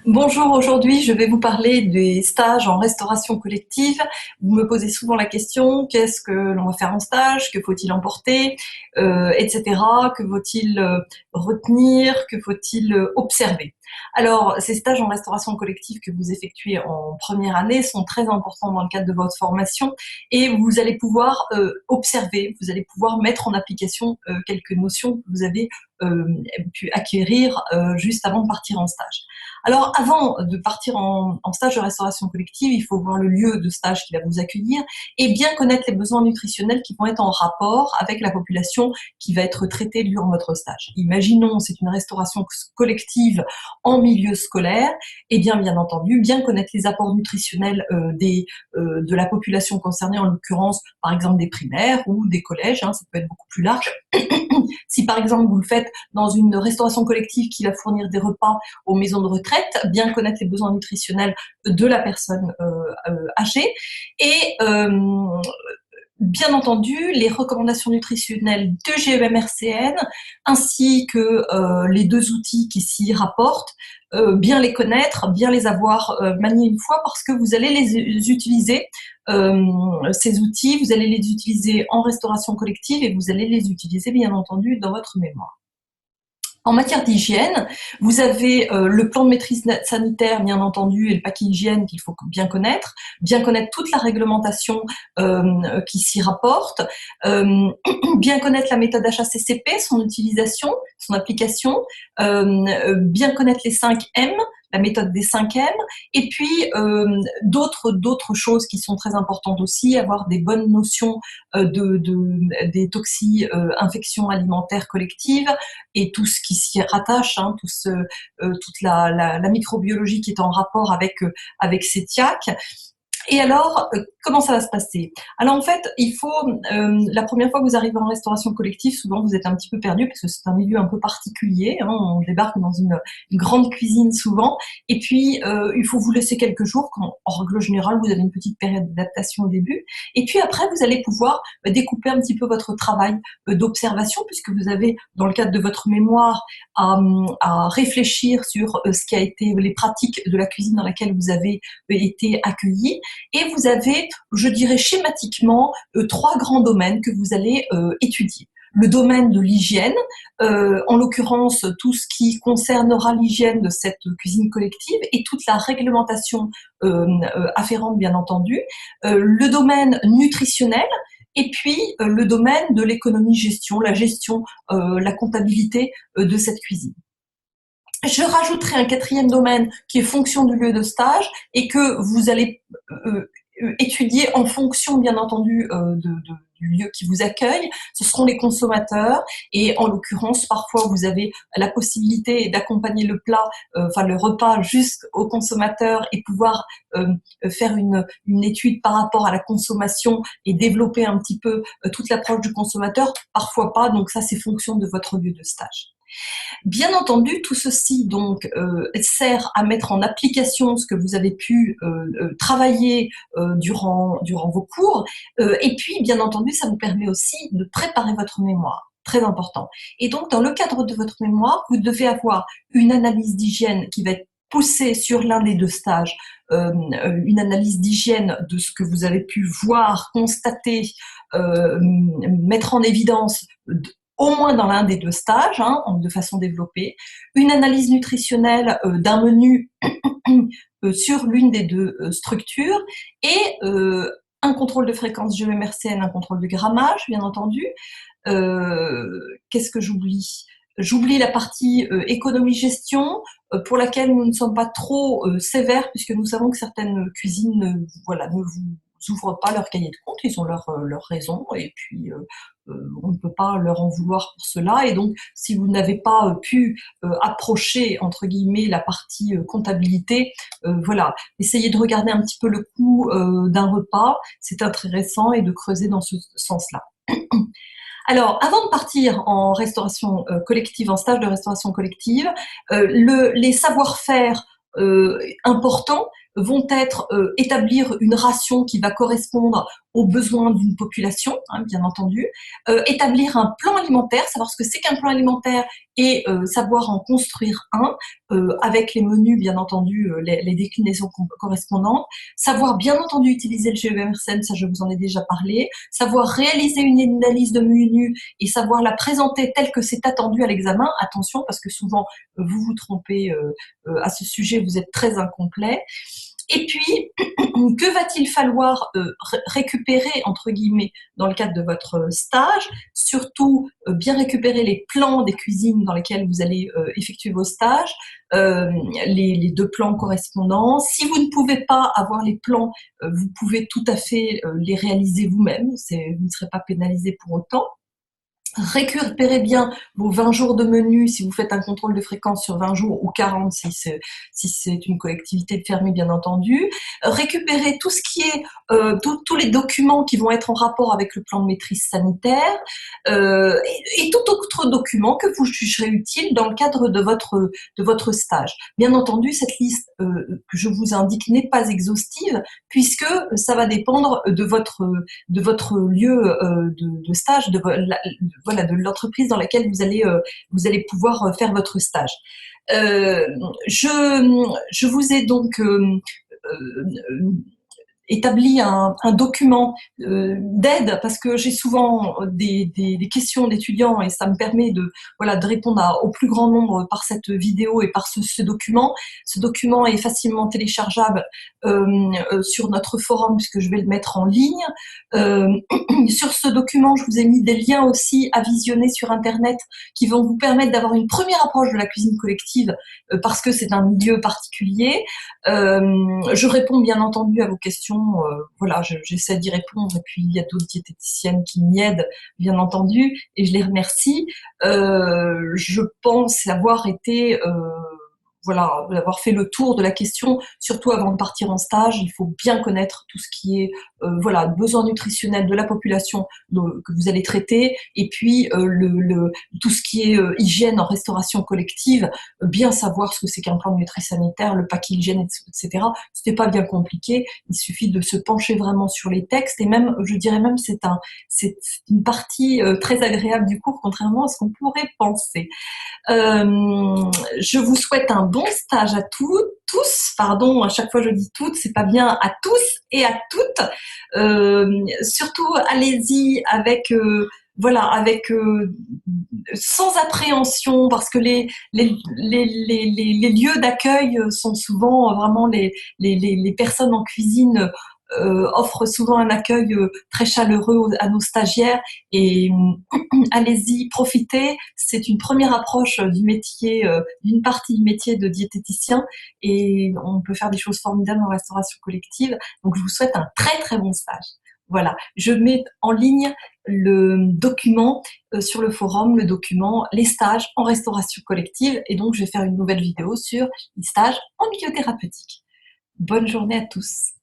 Bonjour, aujourd'hui je vais vous parler des stages en restauration collective. Vous me posez souvent la question, qu'est-ce que l'on va faire en stage, que faut-il emporter, etc. Que faut-il retenir, que faut-il observer. Alors, ces stages en restauration collective que vous effectuez en première année sont très importants dans le cadre de votre formation et vous allez pouvoir observer, vous allez pouvoir mettre en application quelques notions que vous avez pu acquérir juste avant de partir en stage. Alors, avant de partir en stage de restauration collective, il faut voir le lieu de stage qui va vous accueillir et bien connaître les besoins nutritionnels qui vont être en rapport avec la population qui va être traitée durant votre stage. Imaginons, c'est une restauration collective en milieu scolaire, et bien entendu, bien connaître les apports nutritionnels de la population concernée, en l'occurrence, par exemple, des primaires ou des collèges, ça peut être beaucoup plus large. Si par exemple vous le faites dans une restauration collective qui va fournir des repas aux maisons de retraite, bien connaître les besoins nutritionnels de la personne âgée et bien entendu les recommandations nutritionnelles de GEMRCN ainsi que les deux outils qui s'y rapportent, bien les connaître, bien les avoir maniés une fois parce que vous allez les utiliser, ces outils, vous allez les utiliser en restauration collective et vous allez les utiliser bien entendu dans votre mémoire. En matière d'hygiène, vous avez le plan de maîtrise sanitaire, bien entendu, et le paquet hygiène qu'il faut bien connaître toute la réglementation qui s'y rapporte, bien connaître la méthode HACCP, son utilisation, son application, bien connaître les 5 M, la méthode des 5 M, et puis d'autres choses qui sont très importantes aussi, avoir des bonnes notions des infections alimentaires collectives et tout ce qui s'y rattache, toute la microbiologie qui est en rapport avec ces TIAC. Et alors, comment ça va se passer? Alors en fait, la première fois que vous arrivez en restauration collective, souvent vous êtes un petit peu perdu parce que c'est un milieu un peu particulier, on débarque dans une grande cuisine souvent, et puis il faut vous laisser quelques jours, quand en règle générale vous avez une petite période d'adaptation au début, et puis après vous allez pouvoir découper un petit peu votre travail d'observation, puisque vous avez, dans le cadre de votre mémoire, à réfléchir sur ce qui a été les pratiques de la cuisine dans laquelle vous avez été accueillis. Et vous avez, je dirais schématiquement, 3 grands domaines que vous allez étudier. Le domaine de l'hygiène, en l'occurrence tout ce qui concernera l'hygiène de cette cuisine collective et toute la réglementation afférente bien entendu. Le domaine nutritionnel, et puis le domaine de l'économie-gestion, la gestion, la comptabilité de cette cuisine. Je rajouterai un 4e domaine qui est fonction du lieu de stage et que vous allez étudier en fonction, bien entendu, du lieu qui vous accueille. Ce seront les consommateurs et en l'occurrence, parfois, vous avez la possibilité d'accompagner le plat, le repas jusqu'au consommateur et pouvoir faire une étude par rapport à la consommation et développer un petit peu toute l'approche du consommateur. Parfois pas, donc ça, c'est fonction de votre lieu de stage. Bien entendu, tout ceci donc sert à mettre en application ce que vous avez pu travailler durant vos cours, et puis bien entendu, ça vous permet aussi de préparer votre mémoire. Très important. Et donc, dans le cadre de votre mémoire, vous devez avoir une analyse d'hygiène qui va être poussée sur l'un des 2 stages, une analyse d'hygiène de ce que vous avez pu voir, constater, mettre en évidence au moins dans l'un des 2 stages, de façon développée, une analyse nutritionnelle d'un menu sur l'une des 2 structures et un contrôle de fréquence GEMRCN, un contrôle de grammage, bien entendu. Qu'est-ce que j'oublie? J'oublie la partie économie-gestion, pour laquelle nous ne sommes pas trop sévères, puisque nous savons que certaines cuisines ne vous ouvrent pas leur cahier de compte, ils ont leur raison, et puis on ne peut pas leur en vouloir pour cela. Et donc, si vous n'avez pas pu approcher, entre guillemets, la partie comptabilité, essayez de regarder un petit peu le coût d'un repas, c'est intéressant, et de creuser dans ce sens-là. Alors, avant de partir en restauration collective, en stage de restauration collective, les savoir-faire importants vont être établir une ration qui va correspondre aux besoins d'une population, hein, bien entendu, établir un plan alimentaire, savoir ce que c'est qu'un plan alimentaire et savoir en construire un, avec les menus, bien entendu, les déclinaisons correspondantes, savoir bien entendu utiliser le GEMRCM, ça je vous en ai déjà parlé, savoir réaliser une analyse de menus et savoir la présenter telle que c'est attendu à l'examen. Attention, parce que souvent vous vous trompez à ce sujet, vous êtes très incomplet. Et puis, que va-t-il falloir récupérer, entre guillemets, dans le cadre de votre stage? Surtout, bien récupérer les plans des cuisines dans lesquelles vous allez effectuer vos stages, les deux plans correspondants. Si vous ne pouvez pas avoir les plans, vous pouvez tout à fait les réaliser vous-même, vous ne serez pas pénalisé pour autant. Récupérez bien vos 20 jours de menu si vous faites un contrôle de fréquence sur 20 jours ou 40 si c'est une collectivité fermée, bien entendu. Récupérez tout ce qui est tous les documents qui vont être en rapport avec le plan de maîtrise sanitaire et tout autre document que vous jugerez utile dans le cadre de votre stage. Bien entendu, cette liste que je vous indique n'est pas exhaustive puisque ça va dépendre de votre lieu de stage, voilà, de l'entreprise dans laquelle vous allez pouvoir faire votre stage. Je vous ai donc établi un document d'aide parce que j'ai souvent des questions d'étudiants et ça me permet de répondre au plus grand nombre par cette vidéo et par ce document. Ce document est facilement téléchargeable sur notre forum puisque je vais le mettre en ligne. Sur ce document, je vous ai mis des liens aussi à visionner sur Internet qui vont vous permettre d'avoir une première approche de la cuisine collective parce que c'est un milieu particulier. Je réponds bien entendu à vos questions. Voilà, j'essaie d'y répondre et puis il y a d'autres diététiciennes qui m'y aident, bien entendu, et je les remercie. Je pense avoir été d'avoir fait le tour de la question, surtout avant de partir en stage. Il faut bien connaître tout ce qui est besoin nutritionnel de la population que vous allez traiter, et puis tout ce qui est hygiène en restauration collective, bien savoir ce que c'est qu'un plan de maîtrise sanitaire, le paquet hygiène, etc. C'était pas bien compliqué, il suffit de se pencher vraiment sur les textes, et même, je dirais même, c'est une partie très agréable du cours, contrairement à ce qu'on pourrait penser. Je vous souhaite un bon stage à tous, pardon, à chaque fois je dis toutes, c'est pas bien, à tous et à toutes. Surtout, allez-y avec sans appréhension, parce que les lieux d'accueil sont souvent vraiment les personnes en cuisine offrent souvent un accueil très chaleureux à nos stagiaires, et allez-y, profitez. C'est une première approche du métier, d'une partie du métier de diététicien, et on peut faire des choses formidables en restauration collective. Donc je vous souhaite un très très bon stage. Voilà, je mets en ligne le document sur le forum, le document les stages en restauration collective, et donc je vais faire une nouvelle vidéo sur les stages en milieu thérapeutique. Bonne journée à tous.